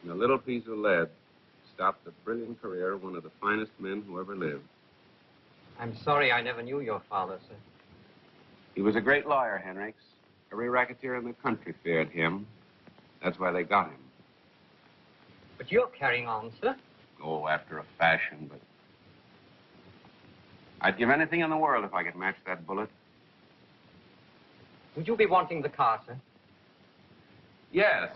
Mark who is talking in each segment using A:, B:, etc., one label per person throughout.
A: A little piece of lead stopped the brilliant career of one of the finest men who ever lived.
B: I'm sorry I never knew your father, sir.
A: He was a great lawyer, Henricks. Every racketeer in the country feared him. That's why they got him.
B: But you're carrying on, sir.
A: Oh, after a fashion, but... I'd give anything in the world if I could match that bullet.
B: Would you be wanting the car, sir?
A: Yes.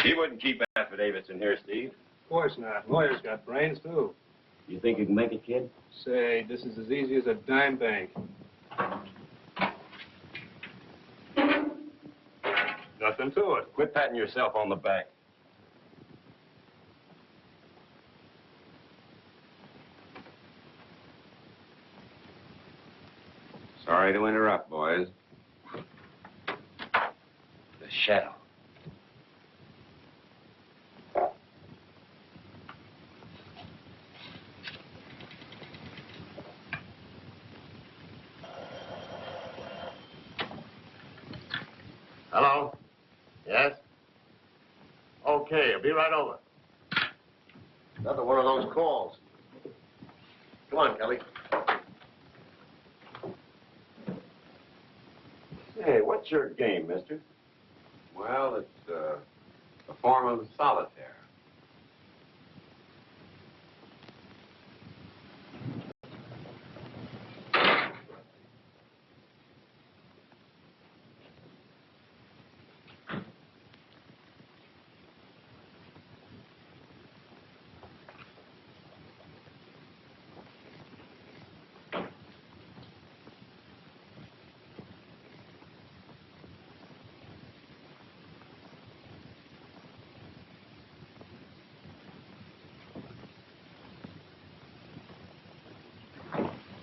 C: You wouldn't keep affidavits in here, Steve.
D: Of course not. Lawyers got brains, too.
C: You think you can make it, kid?
D: Say, this is as easy as a dime bank. Nothing to it.
C: Quit patting yourself on the back.
A: Sorry to interrupt, boys.
C: The shadow. Hello? Yes? Okay, I'll be right over. Another one of those calls. Come on, Kelly. Hey, what's your game, mister?
A: Well, it's a form of solitaire.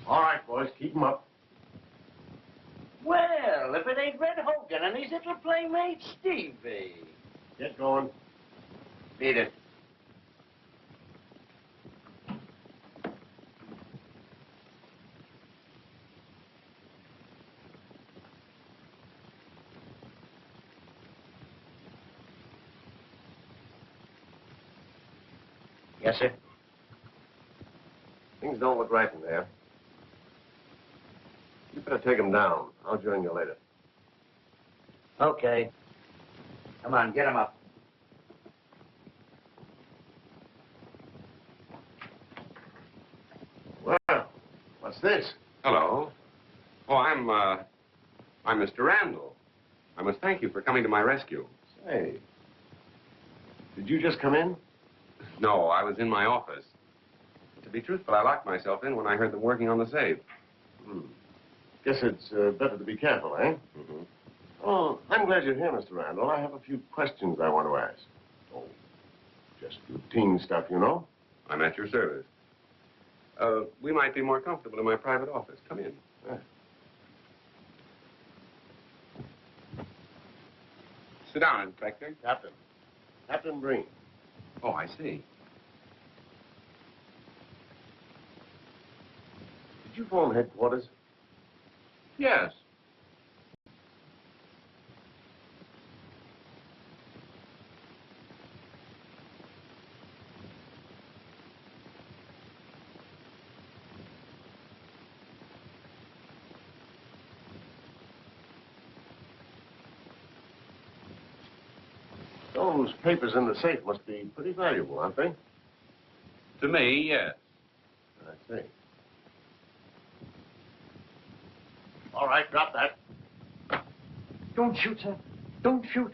C: All right, boys, keep 'em up.
E: Well, if it ain't Red Hogan and his little playmate, Stevie.
C: Get going.
E: Beat it. Yes, sir.
C: Things don't look right in there. You better take him down. I'll join you later.
E: Okay. Come on, get him up.
C: Well, what's this?
A: Hello. Oh, I'm Mr. Randall. I must thank you for coming to my rescue.
C: Say, did you just come in?
A: No, I was in my office. To be truthful, I locked myself in when I heard them working on the safe.
C: Guess it's better to be careful, eh?
A: Mm-hmm.
C: Oh, I'm glad you're here, Mr. Randall. I have a few questions I want to ask. Oh, just routine stuff, you know?
A: I'm at your service. We might be more comfortable in my private office. Come in. Sit down, Inspector.
C: Captain Breen.
A: Oh, I see.
C: Did you phone headquarters?
A: Yes.
C: Those papers in the safe must be pretty valuable, aren't they?
A: To me, yes.
C: I see. All right, drop that.
E: Don't shoot, sir. Don't shoot.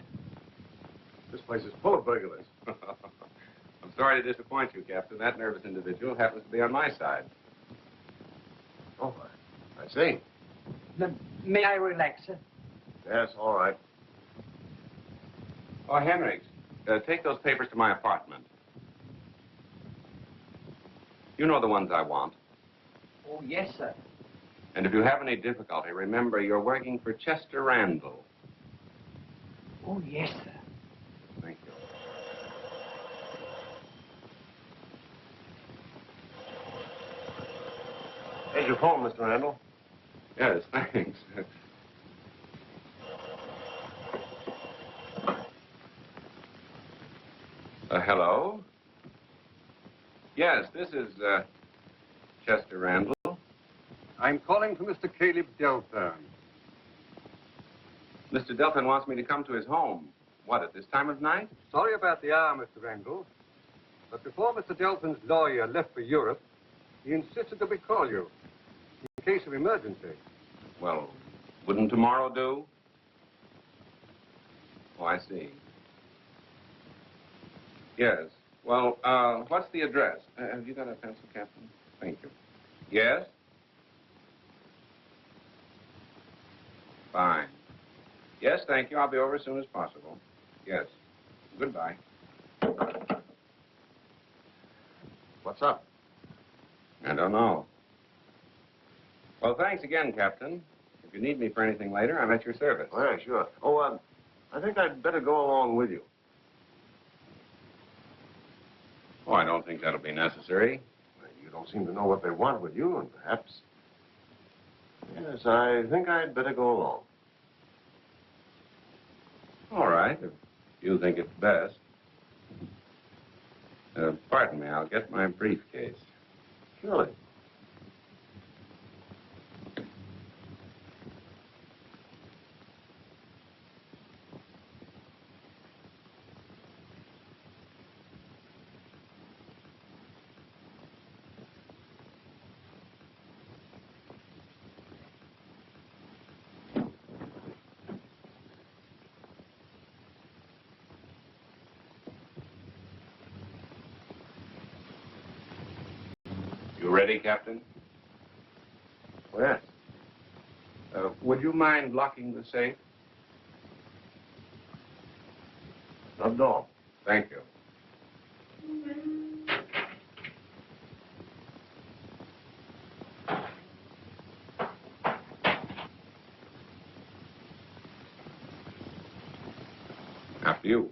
C: This place is full of burglars.
A: I'm sorry to disappoint you, Captain. That nervous individual happens to be on my side.
C: Oh, I see.
E: May I relax, sir?
C: Yes, all right.
A: Oh, Henricks, take those papers to my apartment. You know the ones I want.
E: Oh, yes, sir.
A: And if you have any difficulty, remember you're working for Chester Randall.
E: Oh, yes, sir.
A: Thank you.
C: Here's your phone, Mr. Randall.
A: Yes, thanks. Hello? Yes, this is, Chester Randall.
F: I'm calling for Mr. Caleb Delthorne.
A: Mr. Delphin wants me to come to his home. What, at this time of night?
F: Sorry about the hour, Mr. Randall. But before Mr. Delphin's lawyer left for Europe, he insisted that we call you in case of emergency.
A: Well, wouldn't tomorrow do? Oh, I see. Yes. Well, what's the address? Have you got a pencil, Captain? Thank you. Yes? Fine. Yes, thank you. I'll be over as soon as possible. Yes. Goodbye.
C: What's up?
A: I don't know. Well, thanks again, Captain. If you need me for anything later, I'm at your service.
C: Oh, yeah, sure. Oh, I think I'd better go along with you.
A: Oh, I don't think that'll be necessary.
C: Well, you don't seem to know what they want with you, and perhaps... Yes, I think I'd better go along.
A: All right, if you think it's best. Pardon me, I'll get my briefcase.
C: Surely.
A: You ready, Captain?
C: Yes.
A: Would you mind locking the safe?
C: Not at all.
A: Thank you. After you.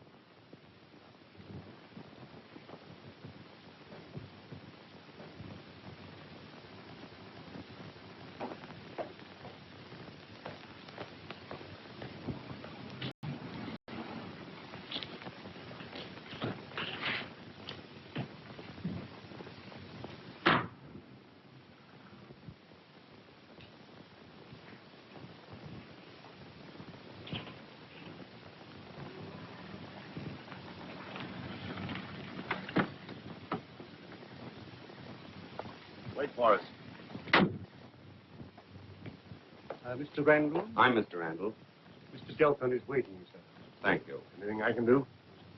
C: Wait for us.
F: Mr. Randall?
A: I'm Mr. Randall.
F: Mr. Delthorne is waiting, sir.
A: Thank you.
C: Anything I can do?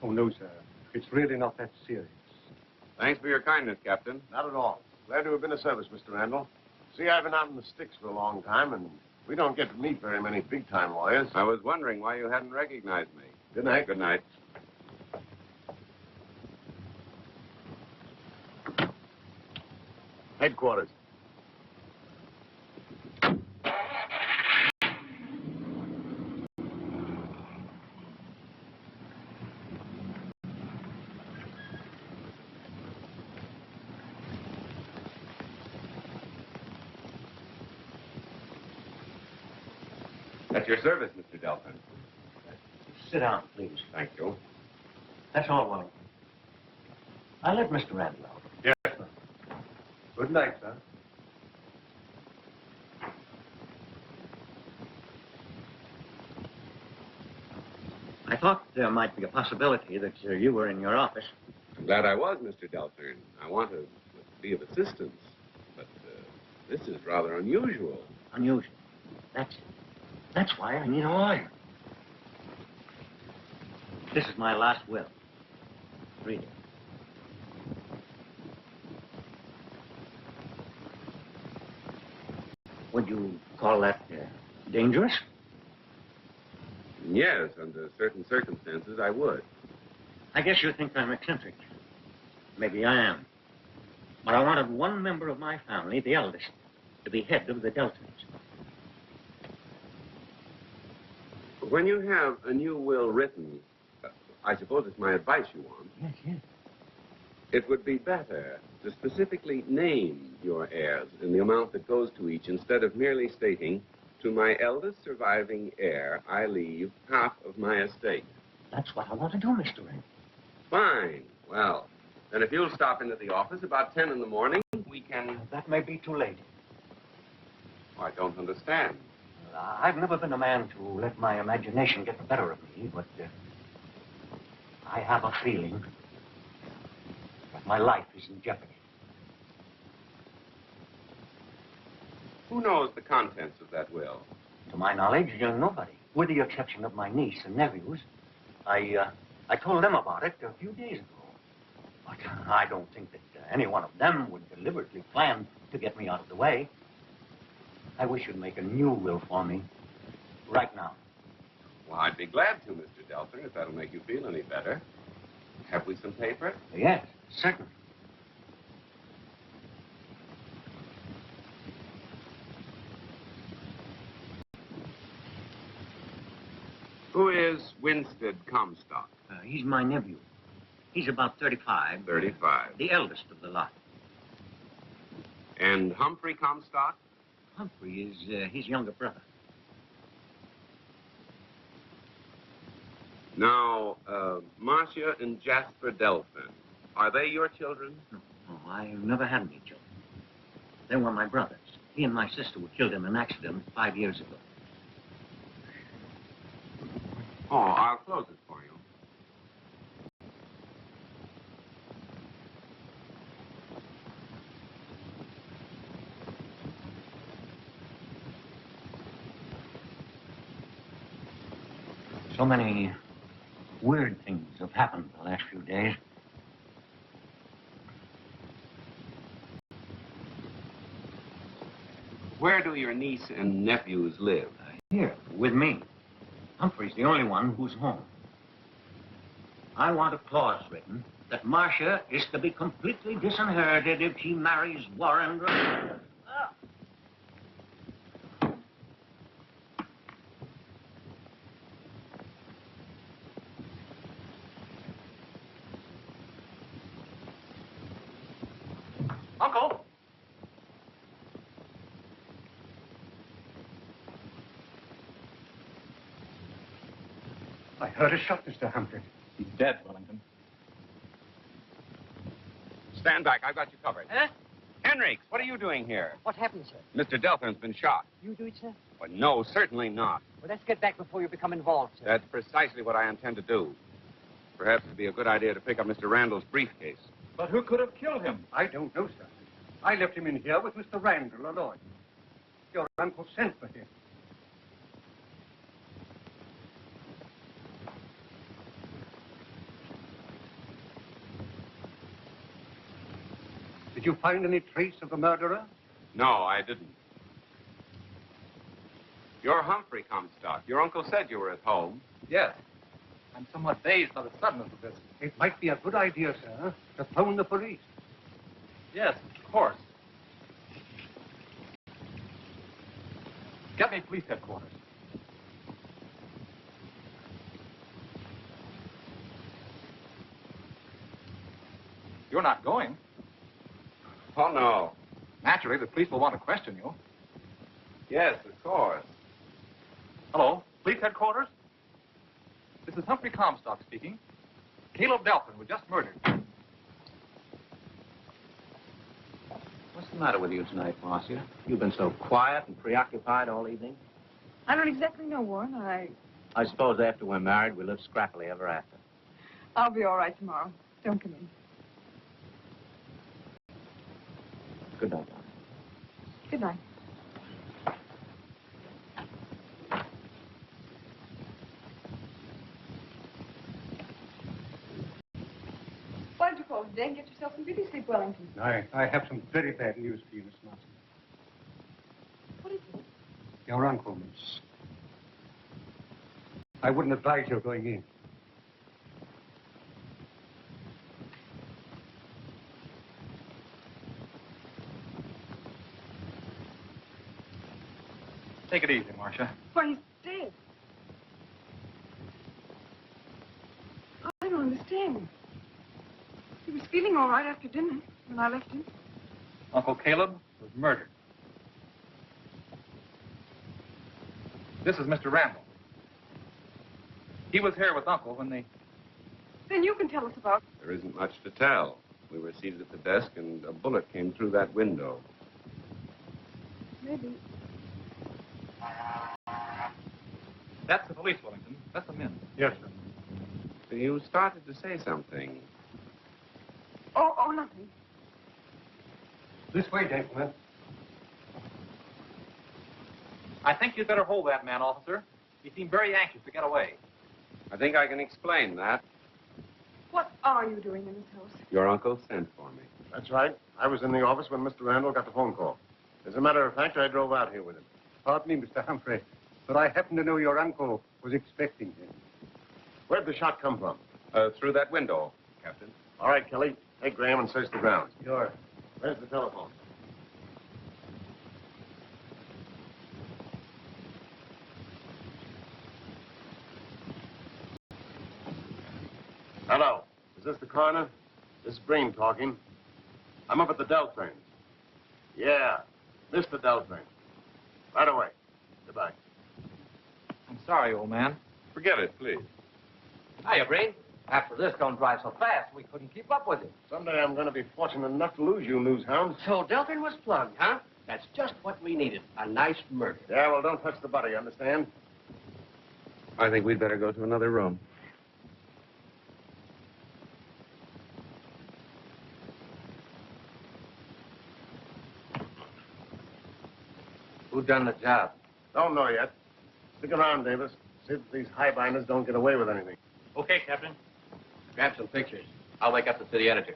F: Oh, no, sir. It's really not that serious.
A: Thanks for your kindness, Captain.
C: Not at all. Glad to have been of service, Mr. Randall. See, I've been out in the sticks for a long time, and we don't get to meet very many big-time lawyers.
A: I was wondering why you hadn't recognized me.
C: Good night.
A: Good night.
C: Headquarters.
A: At your service, Mr. Delphin.
E: Sit down, please.
A: Thank you.
E: That's all, Wellington. I'll let Mr. Randall know.
F: Yes, sir. Good night, sir.
E: I thought there might be a possibility that you were in your office.
A: I'm glad I was, Mr. Delthorn. I want to be of assistance. But this is rather unusual.
E: Unusual. That's it. That's why I need a lawyer. This is my last will. Read it. Would you call that dangerous?
A: Yes, under certain circumstances, I would.
E: I guess you think I'm eccentric. Maybe I am. But I wanted one member of my family, the eldest, to be head of the Deltons.
A: When you have a new will written, I suppose it's my advice you want.
E: Yes, yes.
A: It would be better to specifically name your heirs and the amount that goes to each instead of merely stating, to my eldest surviving heir, I leave half of my estate.
E: That's what I want to do, Mr. Wren.
A: Fine. Well, then if you'll stop into the office about 10 in the morning, we can...
E: That may be too late.
A: I don't understand.
E: I've never been a man to let my imagination get the better of me, but I have a feeling that my life is in jeopardy.
A: Who knows the contents of that will?
E: To my knowledge, nobody, with the exception of my niece and nephews. I told them about it a few days ago. But I don't think that any one of them would deliberately plan to get me out of the way. I wish you'd make a new will for me right now.
A: Well, I'd be glad to, Mr. Delthorn, if that'll make you feel any better. Have we some paper?
E: Yes, certainly.
A: Who is Winstead Comstock?
E: He's my nephew. He's about 35.
A: 35.
E: The eldest of the lot.
A: And Humphrey Comstock?
E: Humphrey is his younger brother.
A: Now, Marcia and Jasper Delphin, are they your children?
E: No, I've never had any children. They were my brothers. He and my sister were killed in an accident 5 years ago.
A: Oh, I'll close it for you.
E: So many weird things have happened the last few days.
A: Where do your niece and nephews live?
E: Here, with me. Humphrey's the only one who's home. I want a clause written that Marcia is to be completely disinherited if she marries Warren.
G: Uncle!
F: I heard a shot, Mr. Humphrey.
G: He's dead, Wellington.
A: Stand back. I've got you covered.
B: Huh?
A: Henricks, what are you doing here?
B: What happened, sir?
A: Mr. Delthorn's been shot.
B: You do it, sir?
A: Well, no, certainly not.
B: Well, let's get back before you become involved, sir.
A: That's precisely what I intend to do. Perhaps it'd be a good idea to pick up Mr. Randall's briefcase.
G: But who could have killed him?
F: I don't know, sir. I left him in here with Mr. Randall, a lawyer. Your uncle sent for him. Did you find any trace of the murderer?
A: No, I didn't. You're Humphrey Comstock. Your uncle said you were at home.
G: Yes. I'm somewhat dazed by the suddenness of this.
F: It might be a good idea, sir, to phone the police.
G: Yes, of course. Get me police headquarters. You're not going.
A: Oh, no.
G: Naturally, the police will want to question you.
A: Yes, of course.
G: Hello, police headquarters? This is Humphrey Comstock speaking. Caleb Delphin was just murdered.
H: What's the matter with you tonight, Marcia? You've been so quiet and preoccupied all evening.
I: I don't exactly know, Warren.
H: I suppose after we're married, we live scrappily ever after.
I: I'll be all right tomorrow. Don't come in.
H: Good night, darling.
I: Good night. Why don't you call today and get yourself some beauty sleep, Wellington?
F: I have some very bad news for you, Miss Marston.
I: What is it?
F: Your uncle, Miss. I wouldn't advise your going in.
G: Take it easy, Marcia.
I: Why, he's dead. I don't understand. He was feeling all right after dinner when I left him.
G: Uncle Caleb was murdered. This is Mr. Randall. He was here with Uncle when they...
I: Then you can tell us about...
A: There isn't much to tell. We were seated at the desk, and a bullet came through that window.
I: Maybe.
G: That's the police, Wellington. Let them in.
F: Yes, sir.
A: You started to say something.
I: Oh, nothing.
F: This way, gentlemen.
G: I think you'd better hold that man, officer. He seemed very anxious to get away.
A: I think I can explain that.
I: What are you doing in this house?
A: Your uncle sent for me.
C: That's right. I was in the office when Mr. Randall got the phone call. As a matter of fact, I drove out here with him.
F: Pardon me, Mr. Humphrey, but I happen to know your uncle was expecting him.
C: Where'd the shot come from?
A: Through that window, Captain.
C: All right, Kelly. Take Graham and search the grounds.
F: Sure.
C: Where's the telephone? Hello. Is this the coroner? This is Breen talking. I'm up at the Delphine. Yeah, Mr. Delphine. Right away. Goodbye.
G: I'm sorry, old man.
A: Forget it, please.
B: Hiya, Breen. After this, don't drive so fast. We couldn't keep up with you.
C: Someday I'm going to be fortunate enough to lose you, news hound.
B: So Delphin was plugged, huh? That's just what we needed. A nice murder.
C: Yeah, well, don't touch the body, you understand?
A: I think we'd better go to another room.
B: Who done the job?
C: Don't know yet. Stick around, Davis. See if these highbinders don't get away with anything.
H: Okay, Captain.
B: Grab some pictures. I'll wake up the city editor.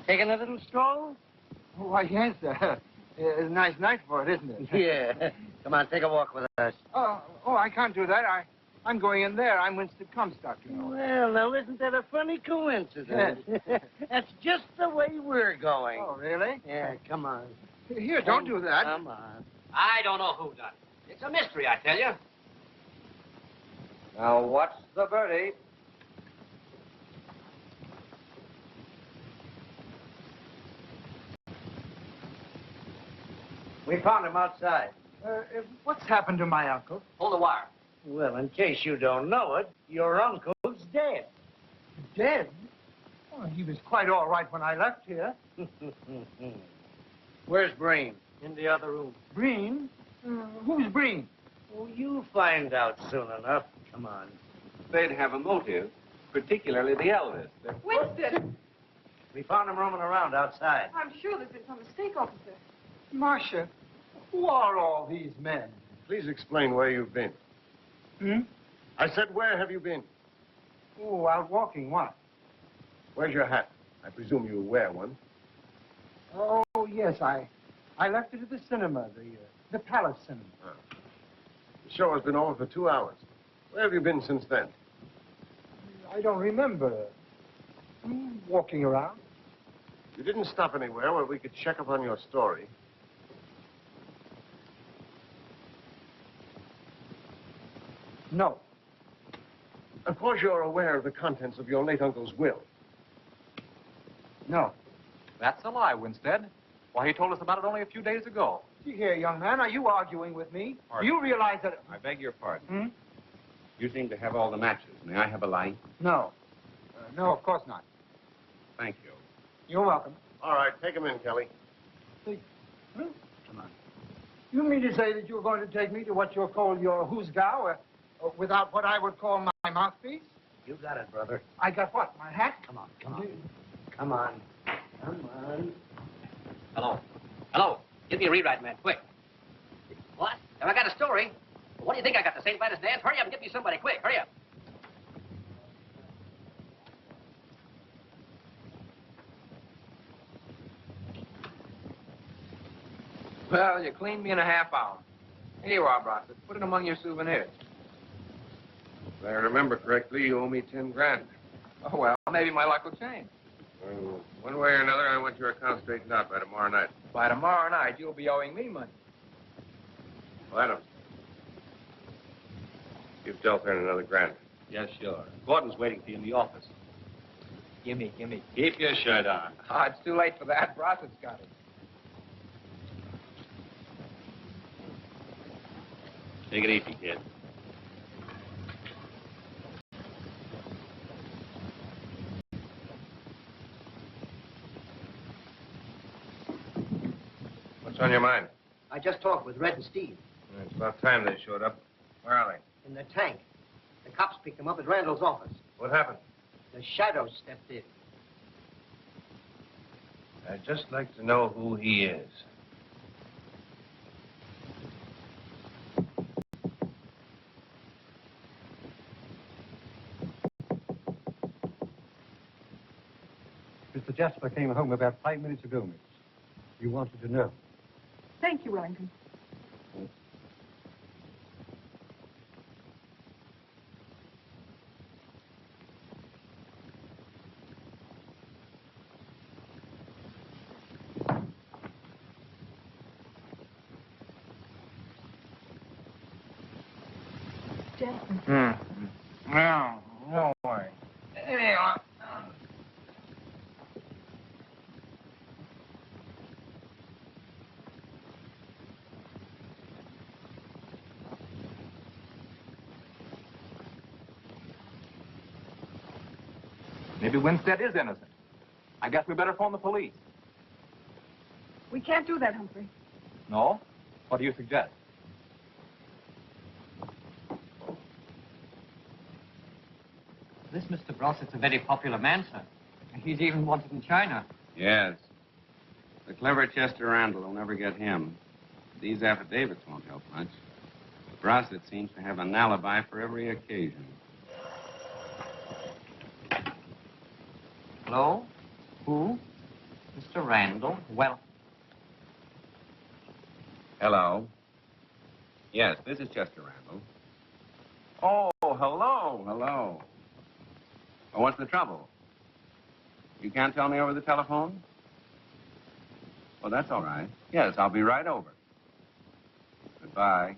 B: Taking a little stroll?
J: Oh, why, yes, sir. It's a nice night for it, isn't it?
B: Yeah. Come on, take a walk with us.
J: Oh, I can't do that. I'm going in there. I'm Winston Comstock, you know.
B: Well, now, isn't that a funny coincidence? That's just the way we're going.
J: Oh, really?
B: Yeah, come on.
J: Here, don't do that.
B: Come on. I don't know who done it. It's a mystery, I tell you.
J: Now, what's the birdie?
B: We found him outside.
J: What's happened to my uncle?
B: Hold the wire. Well, in case you don't know it, your uncle's dead.
J: Dead? Oh, he was quite all right when I left here.
B: Where's Breen? In the other room.
J: Breen? Who's Breen?
B: Oh, you'll find out soon enough. Come on.
A: They'd have a motive, particularly the eldest.
I: Winston!
B: We found him roaming around outside.
I: I'm sure there's been some mistake, officer.
J: Marcia, who are all these men?
C: Please explain where you've been.
J: Hmm?
C: I said, where have you been?
J: Oh, out walking. What?
C: Where's your hat? I presume you wear one.
J: Oh, yes, I left it at the cinema, the Palace Cinema.
C: The show has been over for 2 hours. Where have you been since then?
J: I don't remember. Walking around.
C: You didn't stop anywhere where we could check up on your story.
J: No.
C: Of course you're aware of the contents of your late uncle's will.
J: No.
G: That's a lie, Winstead. Why, he told us about it only a few days ago.
J: See here, young man, are you arguing with me? Do you realize that...
A: I beg your pardon.
J: Hmm?
A: You seem to have all the matches. May I have a light?
J: No. No, of course not.
A: Thank you.
J: You're welcome.
C: All right, take him in, Kelly.
J: See, come on. You mean to say that you're going to take me to what you'll call your hoosgow without what I would call my mouthpiece?
E: You got it, brother.
J: I got what? My hat?
E: Come on, come on. Come on. Come on. Hello. Hello. Give me a rewrite, man, quick. What? Have I got a story? Well, what do you think I got, the St. Vitus dance? Hurry up and get me somebody, quick, hurry up.
H: Well, you cleaned me in a half hour. Here you are, Brossett. Put it among your souvenirs.
C: If I remember correctly, you owe me 10 grand.
H: Oh, well, maybe my luck will change.
C: One way or another, I want your account straightened out by tomorrow night.
H: By tomorrow night, you'll be owing me money.
C: Well, Adams, give Delphine another grand.
H: Yes, sure. Gordon's waiting for you in the office. Gimme.
D: Keep your shirt on.
H: Oh, it's too late for that. Brossett's got it.
D: Take it easy, kid.
C: What's on your mind?
E: I just talked with Red and Steve.
C: It's about time they showed up. Where are they?
E: In the tank. The cops picked them up at Randall's office.
C: What happened?
E: The shadow stepped in.
C: I'd just like to know who he is.
F: Mr. Jasper came home about 5 minutes ago, miss. You wanted to know.
I: Thank you, Wellington. Jasper.
B: No way.
G: Maybe Winstead is innocent. I guess we better phone the police.
I: We can't do that, Humphrey.
G: No? What do you suggest?
E: This Mr. Brossett's a very popular man, sir. He's even wanted in China.
A: Yes. The clever Chester Randall will never get him. These affidavits won't help much. Brossett seems to have an alibi for every occasion.
E: Hello? Who? Mr. Randall? Well,
A: Hello. Yes, this is Chester Randall. Oh, hello. Hello. Oh, what's the trouble? You can't tell me over the telephone? Oh, that's all right. Yes, I'll be right over. Goodbye.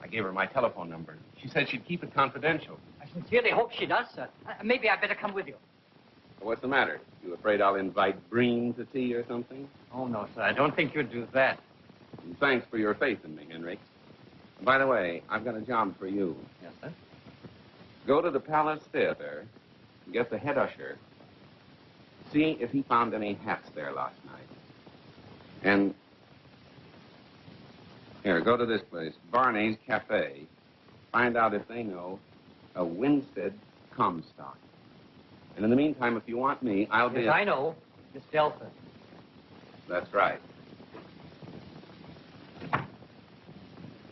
A: I gave her my telephone number. She said she'd keep it confidential.
E: I sincerely hope she does, sir. Maybe I'd better come with you.
A: What's the matter? You afraid I'll invite Breen to tea or something?
E: Oh, no, sir. I don't think you'd do that.
A: And thanks for your faith in me, Henry. And by the way, I've got a job for you.
E: Yes, sir?
A: Go to the Palace Theater and get the head usher. See if he found any hats there last night. And here, go to this place, Barney's Cafe. Find out if they know a Winstead Comstock. And in the meantime, if you want me, I'll be...
E: Yes, I know. Miss Delta.
A: That's right.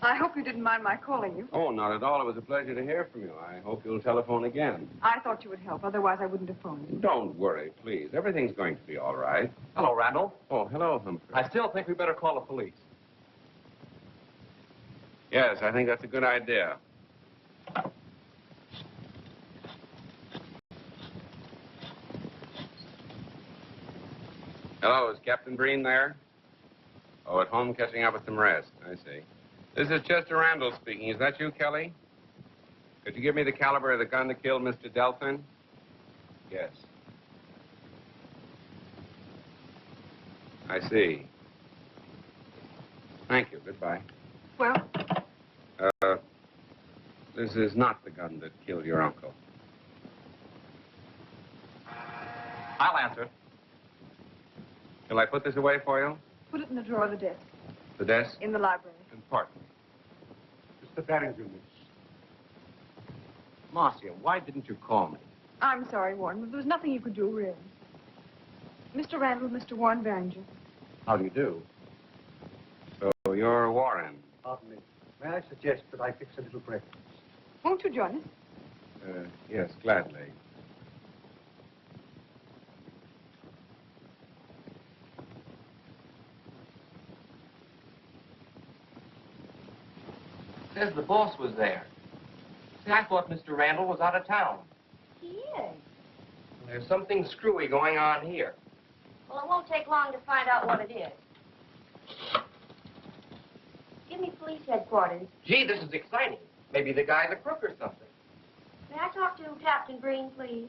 I: I hope you didn't mind my calling you.
A: Oh, not at all. It was a pleasure to hear from you. I hope you'll telephone again.
I: I thought you would help. Otherwise, I wouldn't have phoned you.
A: Don't worry, please. Everything's going to be all right.
G: Hello, Randall.
A: Oh, hello, Humphrey.
G: I still think we better call the police.
A: Yes, I think that's a good idea. Hello, is Captain Breen there? Oh, at home catching up with some rest. I see. This is Chester Randall speaking. Is that you, Kelly? Could you give me the caliber of the gun that killed Mr. Delphin? Yes. I see. Thank you. Goodbye.
I: Well,
A: This is not the gun that killed your uncle.
G: I'll answer it.
A: Shall I put this away for you?
I: put it in the drawer of the desk.
A: The desk?
I: In the library.
A: Pardon me.
F: Mr. Barrington, miss.
H: Marcia, why didn't you call me?
I: I'm sorry, Warren, but there was nothing you could do, really. Mr. Randall, Mr. Warren Barringer.
H: How do you do?
A: So you're Warren.
F: Pardon me. May I suggest that I fix a little breakfast?
I: Won't you join us?
A: Yes, gladly.
H: Says the boss was there. See, I thought Mr. Randall was out of town.
K: He is.
H: There's something screwy going on here.
K: Well, it won't take long to find out what it is. Give me police headquarters.
H: Gee, this is exciting. Maybe the guy's a crook or something.
K: May I talk to Captain Green, please?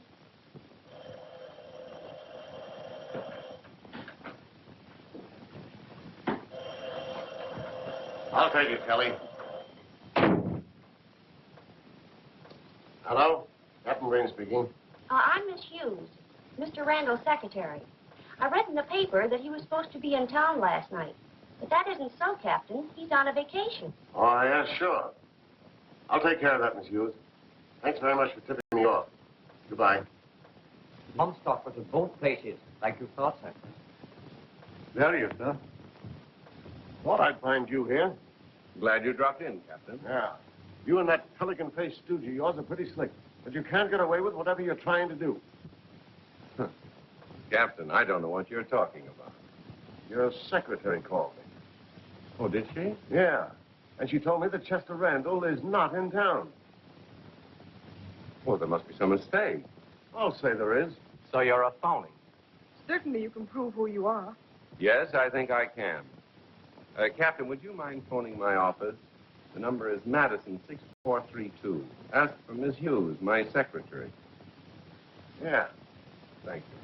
C: I'll take it, Kelly. Hello? Captain Green speaking.
K: I'm Miss Hughes, Mr. Randall's secretary. I read in the paper that he was supposed to be in town last night. But that isn't so, Captain. He's on a vacation.
C: Oh, yeah, sure. I'll take care of that, Miss Hughes. Thanks very much for tipping me off. Goodbye.
H: Mumstock was at both places, like you thought, sir.
C: There are you, sir. Thought I'd find you here.
A: Glad you dropped in, Captain.
C: Yeah. You and that pelican-faced stooge of yours are pretty slick. But you can't get away with whatever you're trying to do.
A: Captain, I don't know what you're talking about.
C: Your secretary called me.
A: Oh, did she?
C: Yeah. And she told me that Chester Randall is not in town.
A: Well, there must be some mistake.
C: I'll say there is.
H: So you're a phony.
I: Certainly you can prove who you are.
A: Yes, I think I can. Captain, would you mind phoning my office? The number is Madison 6432. Ask for Miss Hughes, my secretary.
C: Yeah.
A: Thank you.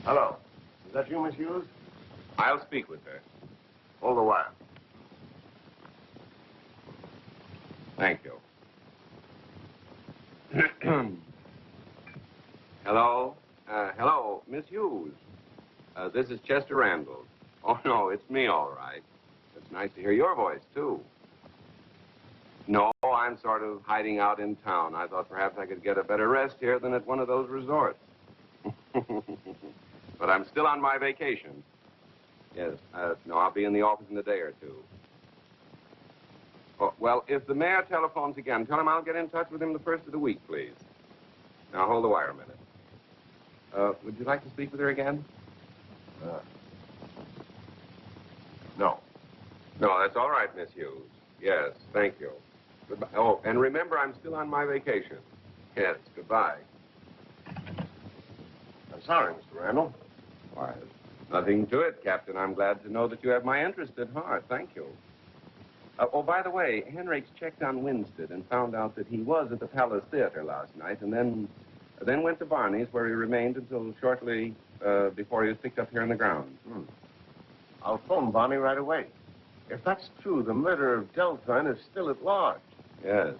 C: Hello. Is that you, Miss Hughes?
A: I'll speak with her.
C: Hold the wire.
A: Thank you. Hello? Hello, Miss Hughes. This is Chester Randall. Oh, no, it's me, all right. It's nice to hear your voice, too. No, I'm sort of hiding out in town. I thought perhaps I could get a better rest here than at one of those resorts. But I'm still on my vacation. Yes, no, I'll be in the office in a day or two. Oh, well, if the mayor telephones again, tell him I'll get in touch with him the first of the week, please. Now, hold the wire a minute. Would you like to speak with her again?
C: No.
A: No, that's all right, Miss Hughes. Yes, thank you. Goodbye. Oh, and remember, I'm still on my vacation. Yes, goodbye.
C: I'm sorry, Mr. Randall.
A: Why, nothing to it, Captain. I'm glad to know that you have my interest at heart. Thank you. Oh, by the way, Henrik's checked on Winstead and found out that he was at the Palace Theater last night and then went to Barney's, where he remained until shortly before he was picked up here on the ground.
C: I'll phone Bonnie right away. If that's true, the murderer of Delphine is still at large.
A: Yes.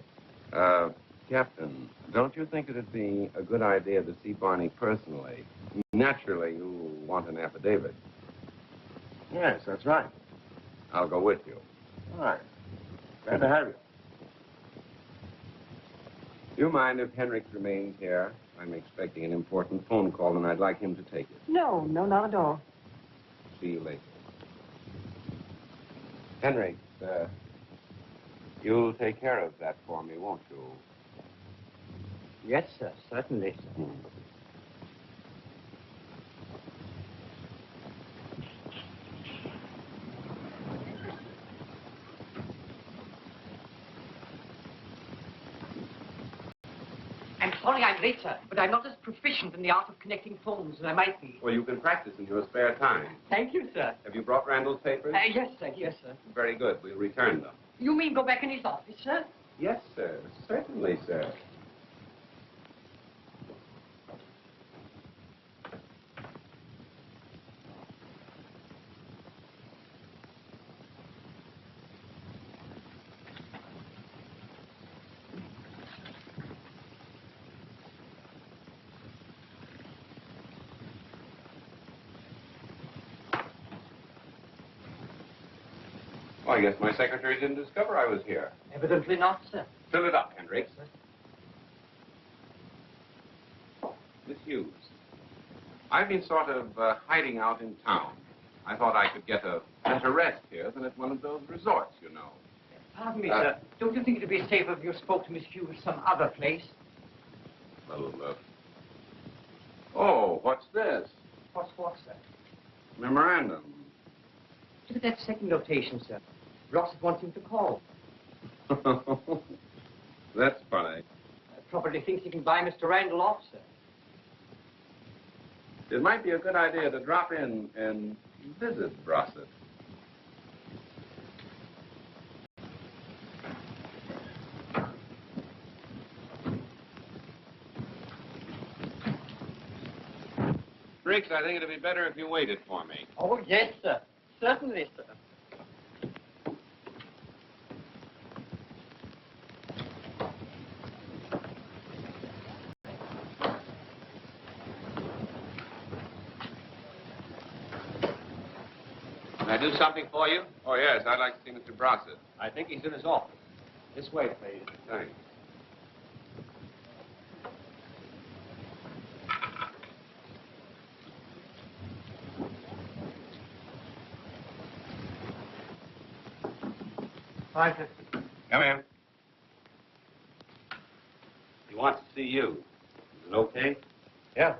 A: Captain, don't you think it'd be a good idea to see Barney personally? Naturally, you want an affidavit.
C: Yes, that's right.
A: I'll go with you.
C: All right. Glad to have you.
A: Do you mind if Henrik remains here? I'm expecting an important phone call, and I'd like him to take it.
I: No, not at all.
A: See you later. Henrik, you'll take care of that for me, won't you?
E: Yes, sir. Certainly, sir.
H: And
L: Sorry I'm late, sir, but I'm not as proficient in the art of connecting phones as I might be.
A: Well, you can practice in your spare time.
L: Thank you, sir.
A: Have you brought Randall's papers?
L: Yes, sir. Yes, sir.
A: Very good. We'll return them.
L: You mean go back in his office, sir?
A: Yes, sir. Certainly, sir. Well, I guess my secretary didn't discover I was here.
L: Evidently not, sir.
A: Fill it up, Hendricks. Miss Hughes, I've been sort of hiding out in town. I thought I could get a better rest here than at one of those resorts, you know.
L: Pardon me, sir. Don't you think it'd be safer if you spoke to Miss Hughes some other place?
A: Well, oh, what's this?
L: What's what, sir?
A: Memorandum.
L: Look at that second notation, sir. Rossett wants him to call.
A: That's funny.
L: Probably thinks he can buy Mr. Randall off, sir.
A: It might be a good idea to drop in and visit Rossett. Briggs, I think it'd be better if you waited for me.
L: Oh, yes, sir. Certainly, sir.
D: Can I do something for you?
A: Oh, yes, I'd like to see Mr. Brossett.
D: I think he's in his office. This way, please.
A: Thanks.
E: Hi, sir.
A: Come in.
D: He wants to see you. Is it okay?
A: Yeah.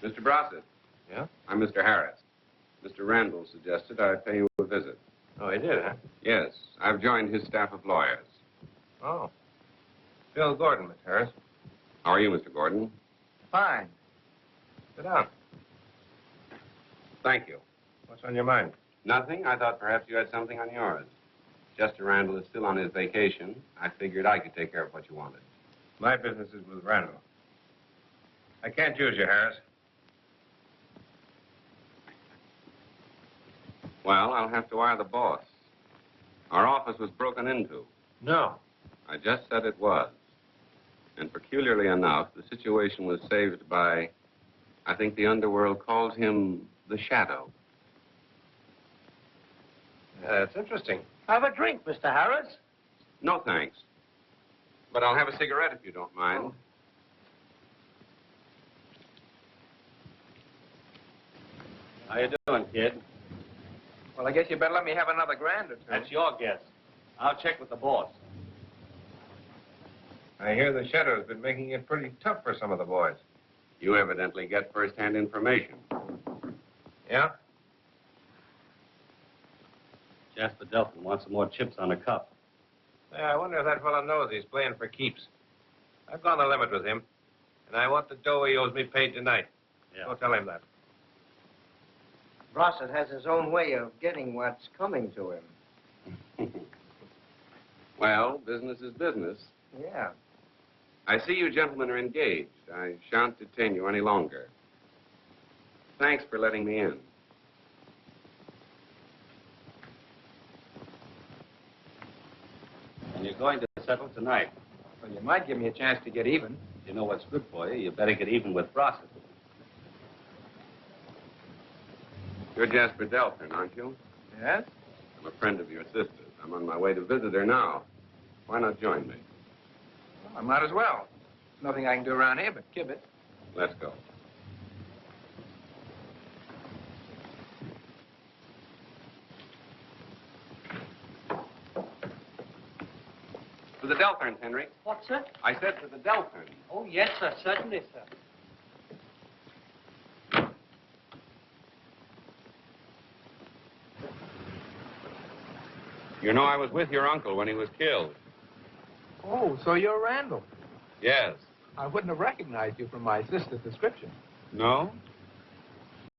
A: Mr. Brossett.
C: Yeah?
A: I'm Mr. Harris. Mr. Randall suggested I pay you a visit.
C: Oh, he did, huh?
A: Yes, I've joined his staff of lawyers.
C: Oh. Bill Gordon, Miss Harris.
A: How are you, Mr. Gordon?
C: Fine. Sit down.
A: Thank you.
C: What's on your mind?
A: Nothing. I thought perhaps you had something on yours. Chester Randall is still on his vacation. I figured I could take care of what you wanted.
C: My business is with Randall. I can't use you, Harris.
A: Well, I'll have to wire the boss. Our office was broken into.
C: No.
A: I just said it was. And peculiarly enough, the situation was saved by, I think the underworld calls him the Shadow.
C: That's interesting.
B: Have a drink, Mr. Harris.
A: No, thanks. But I'll have a cigarette if you don't mind.
B: Oh.
D: How you doing, kid?
H: Well, I guess you better let me have another grand or two.
D: That's your guess. I'll check with the boss.
C: I hear the Shadow's been making it pretty tough for some of the boys.
A: You evidently get first-hand information.
C: Yeah?
D: Jasper Delphin wants some more chips on a cup.
C: Yeah, I wonder if that fellow knows he's playing for keeps. I've gone the limit with him, and I want the dough he owes me paid tonight.
D: Yeah.
C: Don't tell him that.
B: Brossett has his own way of getting what's coming to him.
A: Well, business is business.
B: Yeah.
A: I see you gentlemen are engaged. I shan't detain you any longer. Thanks for letting me in.
D: And you're going to settle tonight.
H: Well, you might give me a chance to get even.
D: You know what's good for you. You better get even with Brossett.
A: You're Jasper Delphin, aren't you?
H: Yes?
A: I'm a friend of your sister's. I'm on my way to visit her now. Why not join me?
H: Well, I might as well. There's nothing I can do around here but kibit.
A: Let's go. To the Delphins, Henry.
L: What, sir?
A: I said to the Delphins.
L: Oh, yes, sir. Certainly, sir.
A: You know, I was with your uncle when he was killed.
H: Oh, so you're Randall.
A: Yes.
H: I wouldn't have recognized you from my sister's description.
A: No?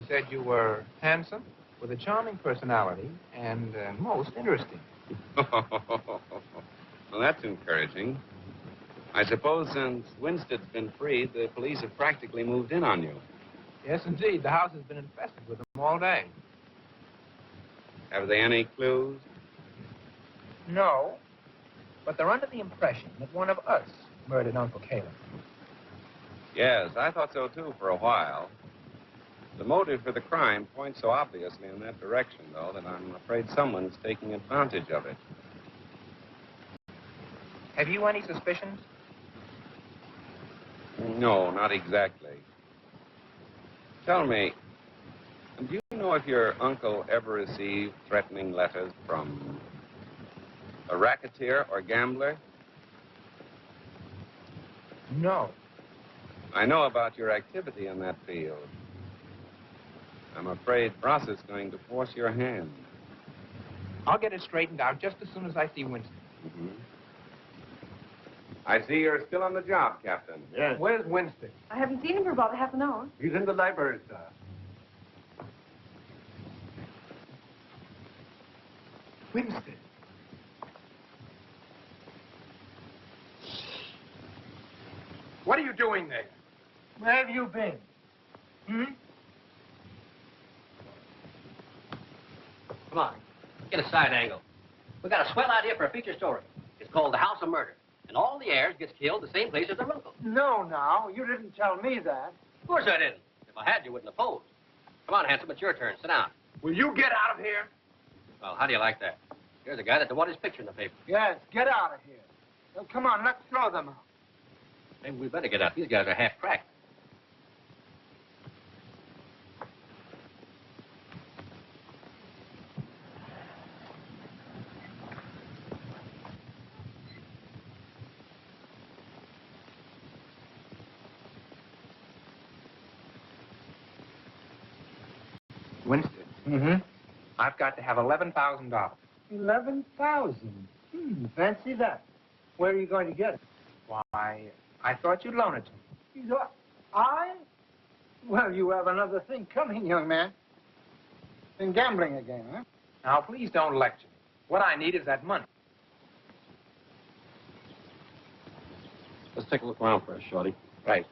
H: You said you were handsome, with a charming personality, and most interesting.
A: Well, that's encouraging. I suppose since Winstead's been freed, the police have practically moved in on you.
H: Yes, indeed. The house has been infested with them all day.
A: Have they any clues?
H: No, but they're under the impression that one of us murdered Uncle Caleb.
A: Yes, I thought so, too, for a while. The motive for the crime points so obviously in that direction, though, that I'm afraid someone's taking advantage of it.
H: Have you any suspicions?
A: No, not exactly. Tell me, do you know if your uncle ever received threatening letters from a racketeer or gambler?
H: No.
A: I know about your activity in that field. I'm afraid Ross is going to force your hand.
H: I'll get it straightened out just as soon as I see Winston.
A: Mm-hmm. I see you're still on the job, Captain.
F: Yes.
H: Where's Winston?
I: I haven't seen him for about half an hour.
F: He's in the library, sir.
H: Winston. What are you doing there?
J: Where have you been?
L: Come on, get a side angle. We got a swell idea for a feature story. It's called The House of Murder. And all the heirs gets killed the same place as their uncle.
J: No, now. You didn't tell me that.
L: Of course I didn't. If I had, you wouldn't oppose. Come on, handsome, it's your turn. Sit down.
H: Will you get out of here?
L: Well, how do you like that? Here's a guy that wanted his picture in the paper.
J: Yes, get out of here. Well, come on, let's throw them out.
L: Maybe we better get out. These guys are half cracked.
H: Winston.
J: Mm-hmm.
H: I've got to have $11,000.
J: 11,000. Fancy that. Where are you going to get it?
H: Why, I thought you'd loan it to me.
J: You know, I? Well, you have another thing coming, young man. Been gambling again, huh?
H: Now, please don't lecture me. What I need is that money.
D: Let's take a look around first, Shorty.
H: Right.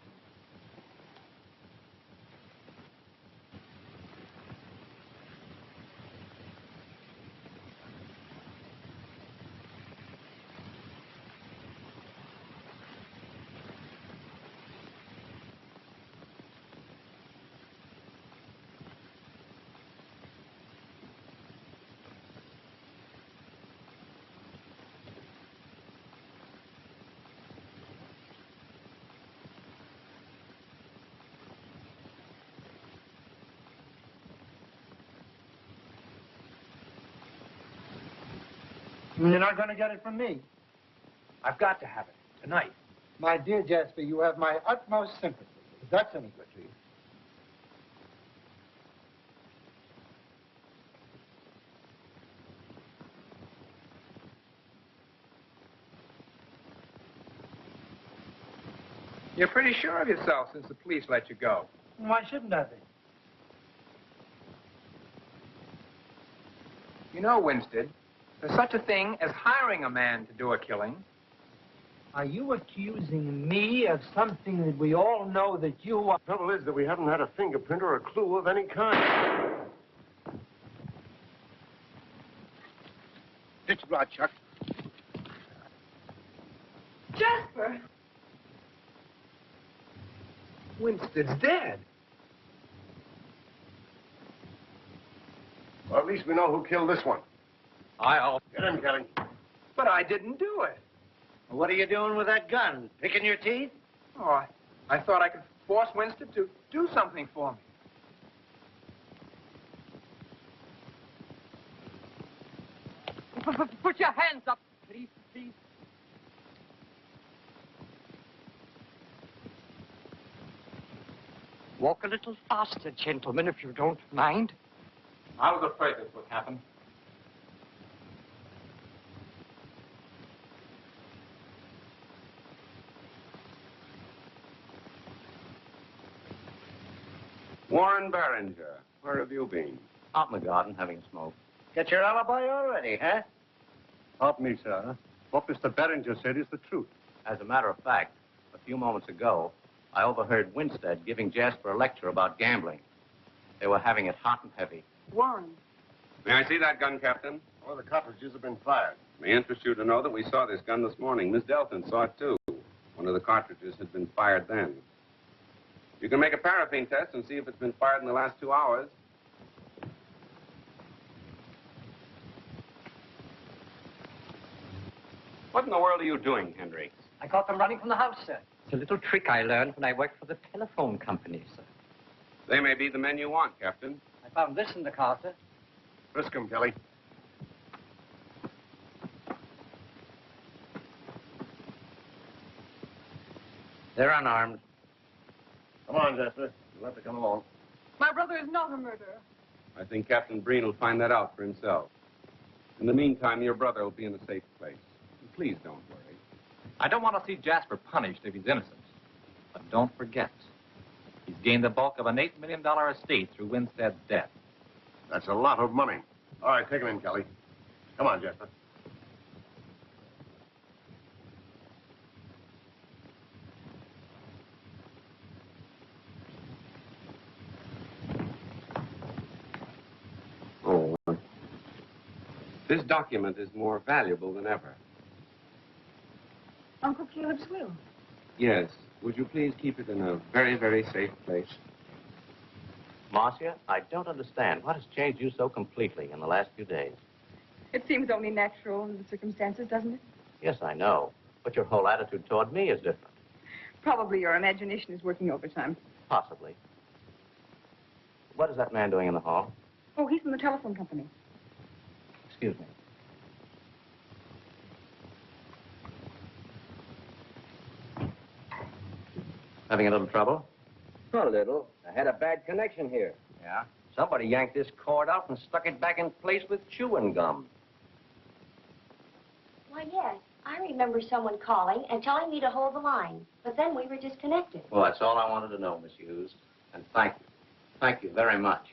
J: You're not going to get it from me.
H: I've got to have it tonight.
J: My dear Jasper, you have my utmost sympathy, if that's any good to you.
H: You're pretty sure of yourself since the police let you go.
J: Why shouldn't I be?
H: You know, Winstead, there's such a thing as hiring a man to do a killing.
J: Are you accusing me of something that we all know that you are?
F: The trouble is that we haven't had a fingerprint or a clue of any kind.
J: Ditch rod, Chuck.
I: Jasper!
H: Winstead's dead.
F: Well, at least we know who killed this one.
L: I'll...
F: Get him, Kelly.
H: But I didn't do it.
B: What are you doing with that gun? Picking your teeth?
H: Oh, I thought I could force Winstead to do something for me.
I: Put your hands up, please, please. Walk a little faster, gentlemen, if you don't mind.
G: I was afraid this would happen.
A: Warren Barringer, where have you been?
D: Out in the garden having a smoke.
B: Get your alibi already, huh?
F: Pardon me, sir. What Mr. Barringer said is the truth.
D: As a matter of fact, a few moments ago, I overheard Winstead giving Jasper a lecture about gambling. They were having it hot and heavy.
I: Warren.
A: May I see that gun, Captain?
C: All the cartridges have been fired.
A: May interest you to know that we saw this gun this morning. Miss Delton saw it, too. One of the cartridges had been fired then. You can make a paraffin test and see if it's been fired in the last 2 hours. What in the world are you doing, Henry?
L: I caught them running from the house, sir. It's a little trick I learned when I worked for the telephone company, sir.
A: They may be the men you want, Captain.
L: I found this in the car, sir.
C: Frisk 'em, Kelly.
L: They're unarmed.
C: Come on, Jasper. You'll have to come along.
I: My brother is not a murderer.
A: I think Captain Breen will find that out for himself. In the meantime, your brother will be in a safe place. Please don't worry.
G: I don't want to see Jasper punished if he's innocent. But don't forget, he's gained the bulk of an $8 million estate through Winstead's death.
C: That's a lot of money. All right, take him in, Kelly. Come on, Jasper.
A: Oh, this document is more valuable than ever.
I: Uncle Caleb's will.
A: Yes. Would you please keep it in a very, very safe place?
D: Marcia, I don't understand. What has changed you so completely in the last few days?
I: It seems only natural in the circumstances, doesn't it?
D: Yes, I know. But your whole attitude toward me is different.
I: Probably your imagination is working overtime.
D: Possibly. What is that man doing in the hall?
I: Oh, he's from the telephone company.
D: Excuse me. Having a little trouble?
L: A little. I had a bad connection here.
D: Yeah?
L: Somebody yanked this cord out and stuck it back in place with chewing gum.
K: Why, yes. I remember someone calling and telling me to hold the line, but then we were disconnected.
D: Well, that's all I wanted to know, Miss Hughes. And thank you. Thank you very much.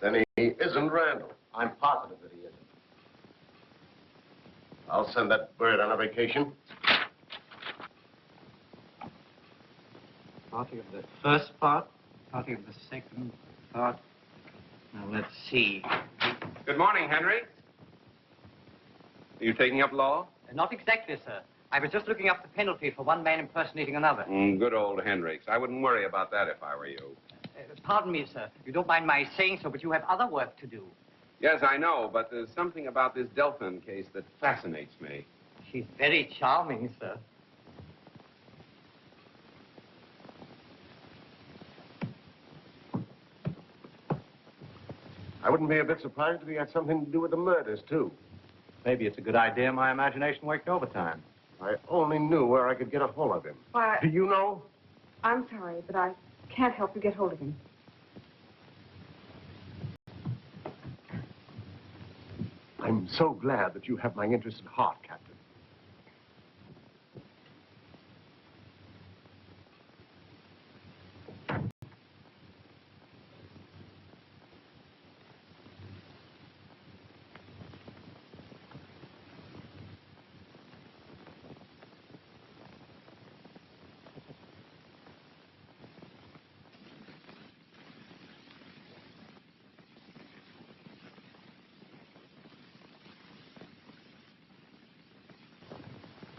C: Then he isn't Randall.
D: I'm positive that he isn't.
C: I'll send that bird on a vacation.
B: Party of the first part, party of the second part. Now, let's see.
A: Good morning, Henry. Are you taking up law?
L: Not exactly, sir. I was just looking up the penalty for one man impersonating another.
A: Good old Hendricks. I wouldn't worry about that if I were you.
L: Pardon me, sir. You don't mind my saying so, but you have other work to do.
A: Yes, I know, but there's something about this Delphin case that fascinates me.
L: She's very charming, sir.
C: I wouldn't be a bit surprised if he had something to do with the murders, too.
D: Maybe it's a good idea my imagination worked overtime.
C: I only knew where I could get a hold of him.
I: Why,
C: Do you know?
I: I'm sorry, but I can't help you get hold of him.
C: I'm so glad that you have my interest at heart, Captain.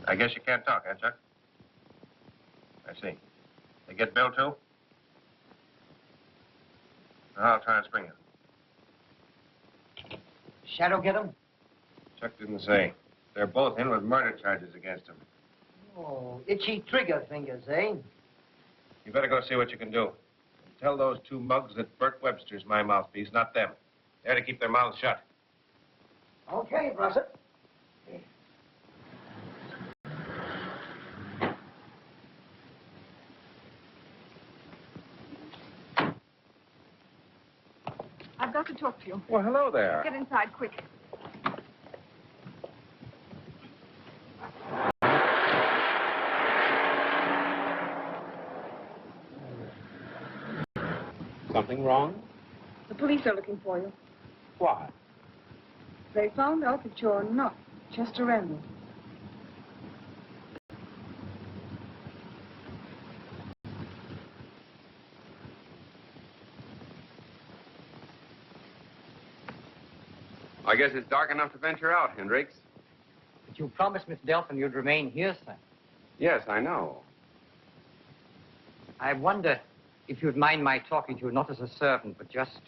C: I guess you can't talk, huh, Chuck? I see. They get Bill, too? I'll try and spring it.
L: Shadow get him?
C: Chuck didn't say. They're both in with murder charges against him.
B: Oh, itchy trigger fingers, eh?
C: You better go see what you can do. Tell those two mugs that Bert Webster's my mouthpiece, not them. They're to keep their mouths shut.
B: Okay, Brusset.
I: I've got to talk to you.
A: Well, hello there.
I: Get inside, quick.
A: Something wrong?
I: The police are looking for you.
A: Why?
I: They found out that you're not Chester Randall.
A: I guess it's dark enough to venture out, Hendricks.
L: But you promised Miss Delphin you'd remain here, sir.
A: Yes, I know.
L: I wonder if you'd mind my talking to you not as a servant, but just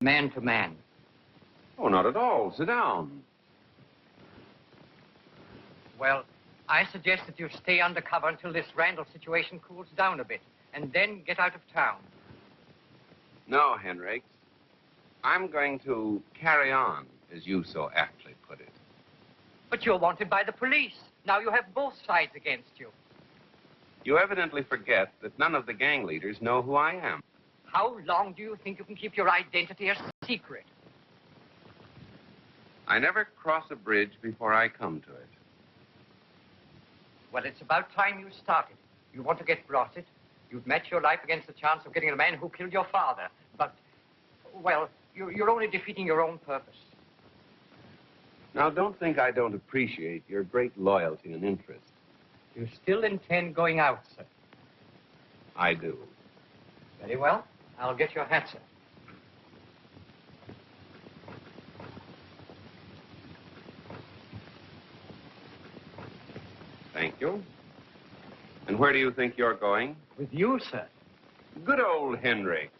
L: man to man.
A: Oh, not at all. Sit down.
L: Well, I suggest that you stay undercover until this Randall situation cools down a bit, and then get out of town.
A: No, Hendricks. I'm going to carry on, as you so aptly put it.
L: But you're wanted by the police. Now you have both sides against you.
A: You evidently forget that none of the gang leaders know who I am.
L: How long do you think you can keep your identity a secret?
A: I never cross a bridge before I come to it.
L: Well, it's about time you started. You want to get brotted. You've met your life against the chance of getting the man who killed your father. But, well, you're only defeating your own purpose.
A: Now, don't think I don't appreciate your great loyalty and interest.
L: You still intend going out, sir?
A: I do.
L: Very well. I'll get your hat, sir.
A: Thank you. And where do you think you're going?
L: With you, sir.
A: Good old Hendricks.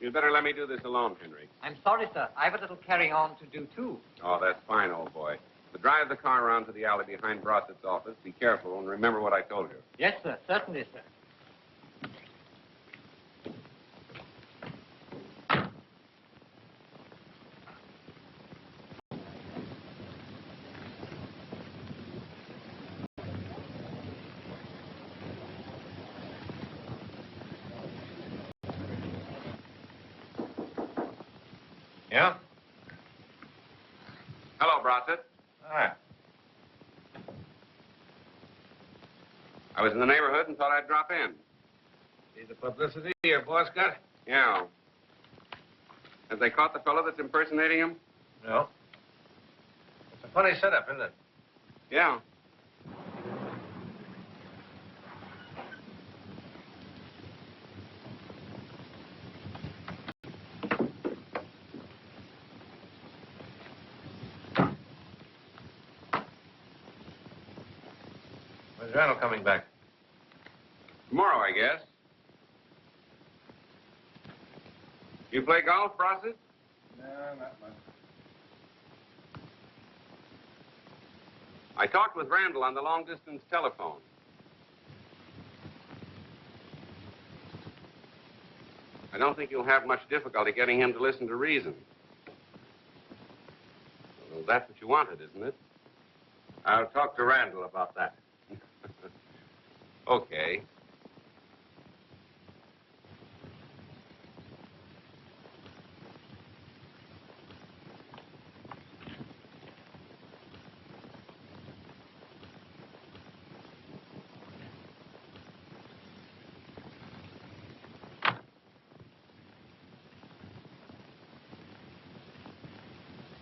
A: You'd better let me do this alone, Hendricks.
L: I'm sorry, sir. I have a little carrying on to do, too.
A: Oh, that's fine, old boy. But drive the car around to the alley behind Brossett's office. Be careful and remember what I told you.
L: Yes, sir. Certainly, sir.
C: Yeah?
A: Hello, Brossett.
C: Hi.
A: I was in the neighborhood and thought I'd drop in.
C: See the publicity your boss got?
A: Yeah. Have they caught the fellow that's impersonating him?
C: No. It's a funny setup, isn't it?
A: Yeah.
C: When's Randall coming back?
A: Tomorrow, I guess. You play golf, Brossett?
C: No, not much.
A: I talked with Randall on the long-distance telephone. I don't think you'll have much difficulty getting him to listen to reason. Well, that's what you wanted, isn't it?
C: I'll talk to Randall about that.
A: Okay.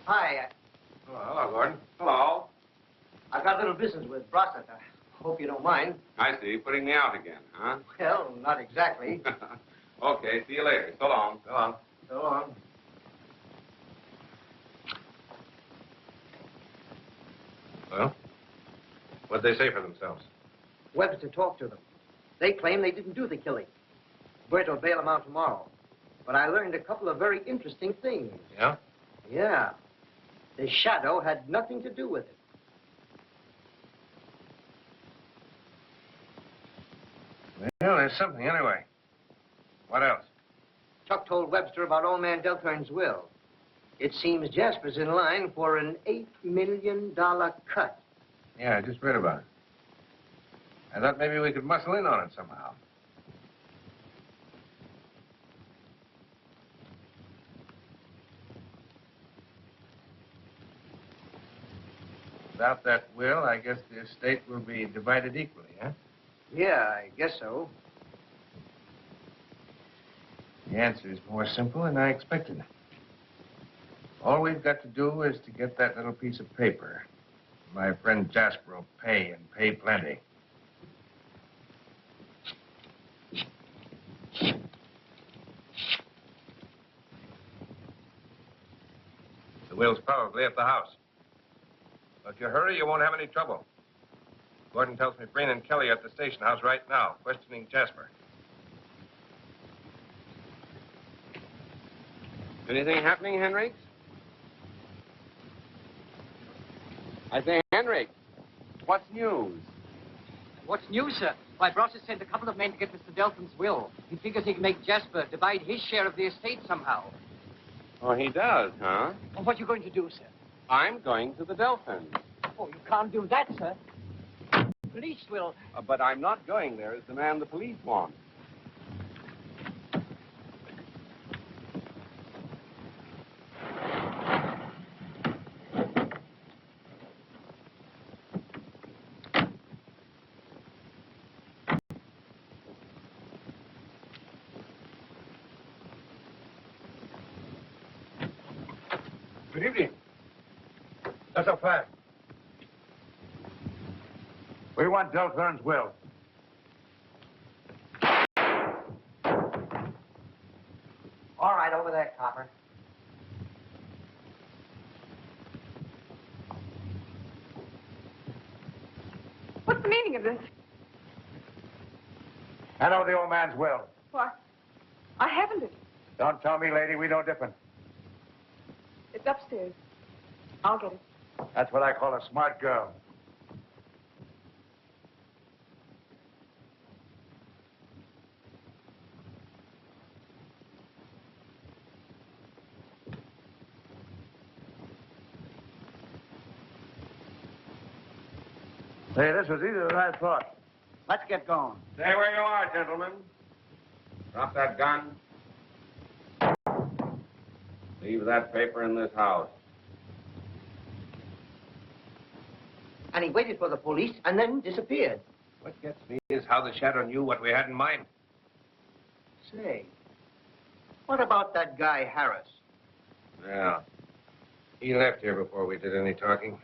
L: Hi.
C: Oh, hello, Gordon.
A: Hello.
L: I've got a little business with Brossett. I hope you don't mind.
A: I see. Putting me out again, huh?
L: Well, not exactly.
A: Okay. See you later. So long.
C: Go on.
L: So long.
C: Well, what'd they say for themselves?
L: Webster talked to them. They claim they didn't do the killing. Bert will bail them out tomorrow. But I learned a couple of very interesting things.
C: Yeah?
L: Yeah. The shadow had nothing to do with it.
C: Well, there's something anyway. What else?
L: Chuck told Webster about old man Deltern's will. It seems Jasper's in line for an $8 million cut.
C: Yeah, I just read about it. I thought maybe we could muscle in on it somehow.
H: Without that will, I guess the estate will be divided equally, huh?
B: Yeah, I guess so.
H: The answer is more simple than I expected. All we've got to do is to get that little piece of paper. My friend Jasper will pay, and pay plenty. The will's probably at the house. But if you hurry, you won't have any trouble. Gordon tells me Breen and Kelly are at the station house right now, questioning Jasper.
A: Anything happening, Henrik? I say, Henrik, what's news?
L: What's new, sir? Why, Bross has sent a couple of men to get Mr. Delphin's will. He figures he can make Jasper divide his share of the estate somehow.
A: Oh, he does, huh?
L: Well, what are you going to do, sir?
A: I'm going to the Delphins.
L: Oh, you can't do that, sir. Police will.
A: But I'm not going there as the man the police want.
C: Good evening. That's a fact. We want Delthorne's will.
L: All right, over there, Copper.
I: What's the meaning of this?
C: I know the old man's will.
I: Why, I haven't it.
C: Don't tell me, lady, we know different.
I: It's upstairs. I'll get it.
C: That's what I call a smart girl. Hey, this was easier than I thought.
B: Let's get going.
A: Stay where you are, gentlemen. Drop that gun. Leave that paper in this house.
L: And he waited for the police and then disappeared.
H: What gets me is how the shadow knew what we had in mind.
L: Say, what about that guy, Harris?
H: Yeah. He left here before we did any talking.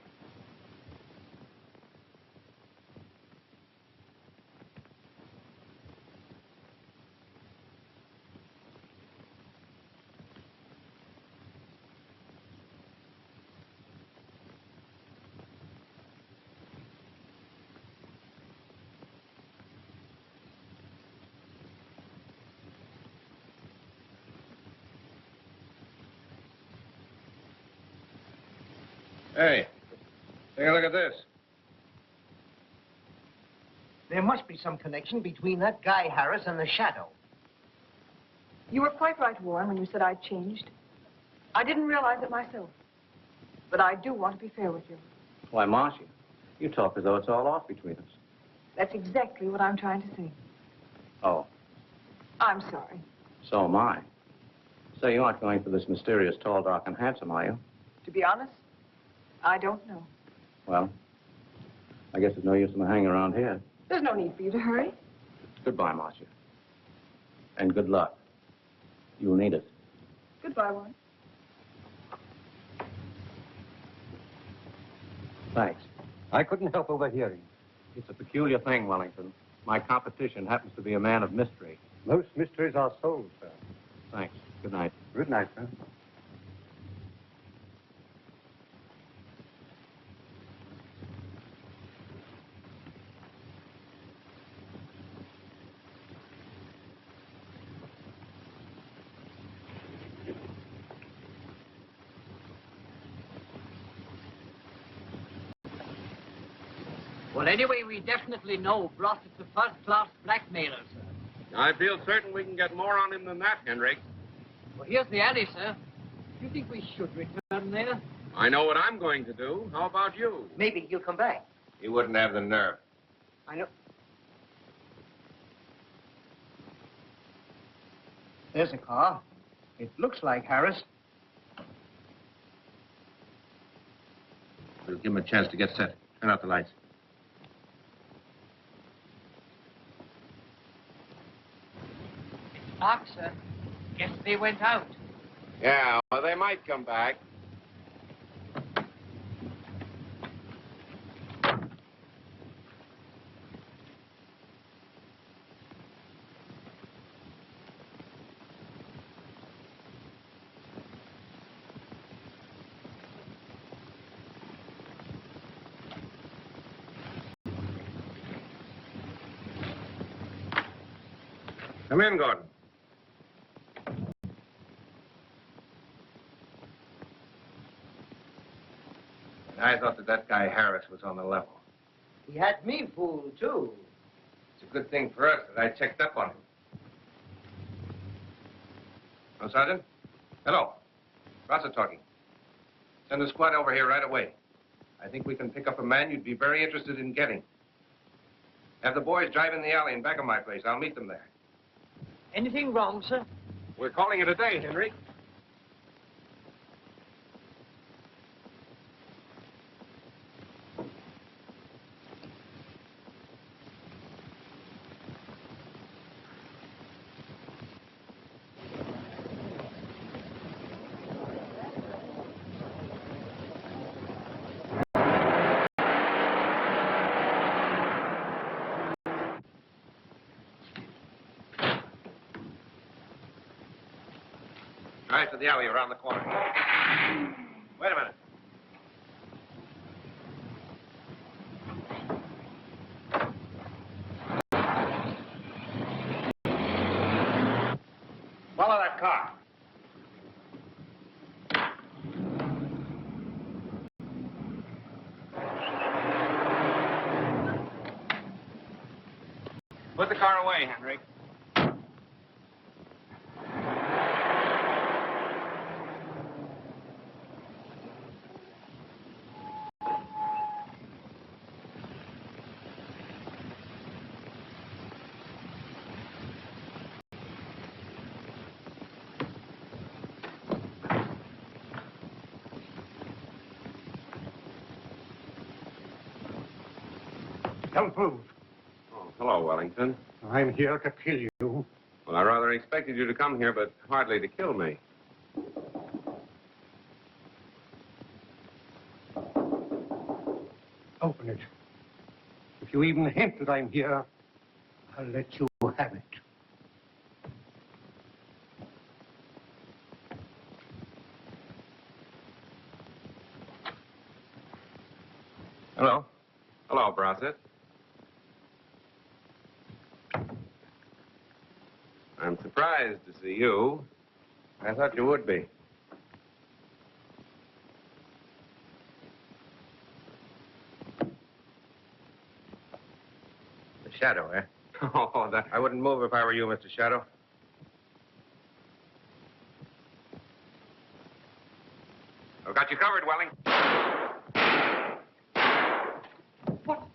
H: Hey, take a look at this.
L: There must be some connection between that guy, Harris, and the shadow.
I: You were quite right, Warren, when you said I'd changed. I didn't realize it myself. But I do want to be fair with you.
D: Why, Marcia, you talk as though it's all off between us.
I: That's exactly what I'm trying to say.
D: Oh,
I: I'm sorry.
D: so am I. So you aren't going for this mysterious tall, dark, and handsome, are you?
I: To be honest, I don't know.
D: Well, I guess there's no use in hanging around here.
I: There's no need for you to hurry.
D: Goodbye, Marcia. And good luck. You'll need it.
I: Goodbye, Warren.
D: Thanks.
F: I couldn't help overhearing.
D: It's a peculiar thing, Wellington. My competition happens to be a man of mystery.
F: Most mysteries are solved, sir.
D: Thanks. Good night.
F: Good night, sir.
L: Well, anyway, we definitely know Bross is a first-class blackmailer, sir.
A: I feel certain we can get more on him than that, Henrik.
L: Well, here's the alley, sir. Do you think we should return there?
A: I know what I'm going to do. How about you?
L: Maybe he'll come back.
H: He wouldn't have the nerve.
L: I know. There's a car. It looks like Harris.
H: We'll give him a chance to get set. Turn out the lights.
L: Dark, sir. Guess they went out.
A: Yeah, well, they might come back.
H: Come in, Gordon. I thought that guy Harris was on the level.
B: He had me fooled, too.
H: It's a good thing for us that I checked up on him. Oh, Sergeant? Hello. Rosser talking. Send a squad over here right away. I think we can pick up a man you'd be very interested in getting. Have the boys drive in the alley in back of my place. I'll meet them there.
B: Anything wrong, sir?
H: We're calling it a day, Henry. Drive to the alley around the corner. Wait a minute. Follow that car. Put the car away, Henry.
F: Don't move.
A: Oh, hello, Wellington.
F: I'm here to kill you.
A: Well, I rather expected you to come here, but hardly to kill me.
F: Open it. If you even hint that I'm here, I'll let you have it.
A: Hello. Hello, Brossett. I'm surprised to see you. I thought you would be.
H: The Shadow, eh?
A: Oh, that...
H: I wouldn't move if I were you, Mr. Shadow.
A: I've got you covered, Welling.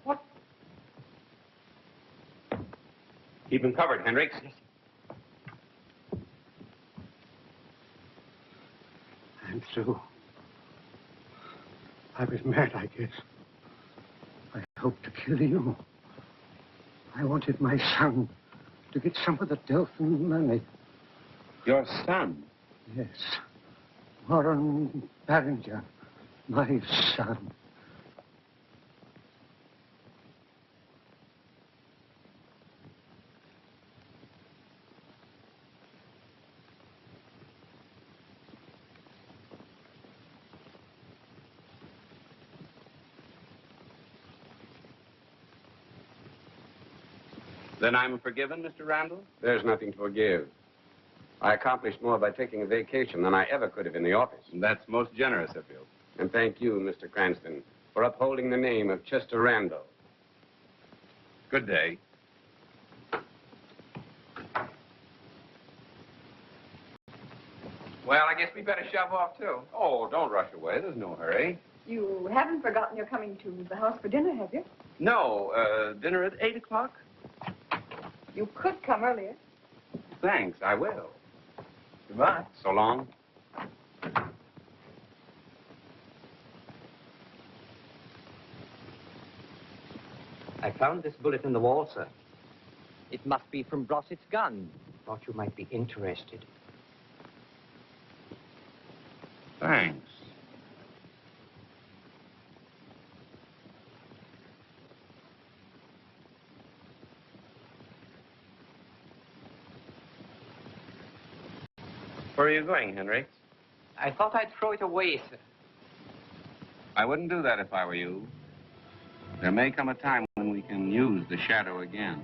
F: What?
A: Keep him covered, Hendricks.
F: I'm through. I was mad, I guess. I hoped to kill you. I wanted my son to get some of the Delphin money.
A: Your son?
F: Yes. Warren Barringer, my son.
A: Then I'm forgiven, Mr. Randall? There's nothing to forgive. I accomplished more by taking a vacation than I ever could have in the office. And that's most generous of you. And thank you, Mr. Cranston, for upholding the name of Chester Randall. Good day. Well, I guess we better shove off, too. Oh, don't rush away. There's no hurry.
I: You haven't forgotten you're coming to the house for dinner, have you?
A: No, dinner at 8 o'clock?
I: You could come earlier.
A: Thanks, I will. Goodbye. So long.
L: I found this bullet in the wall, sir. It must be from Brossett's gun. Thought you might be interested.
A: Thanks. Where are you going, Henry?
L: I thought I'd throw it away, sir.
A: I wouldn't do that if I were you. There may come a time when we can use the shadow again.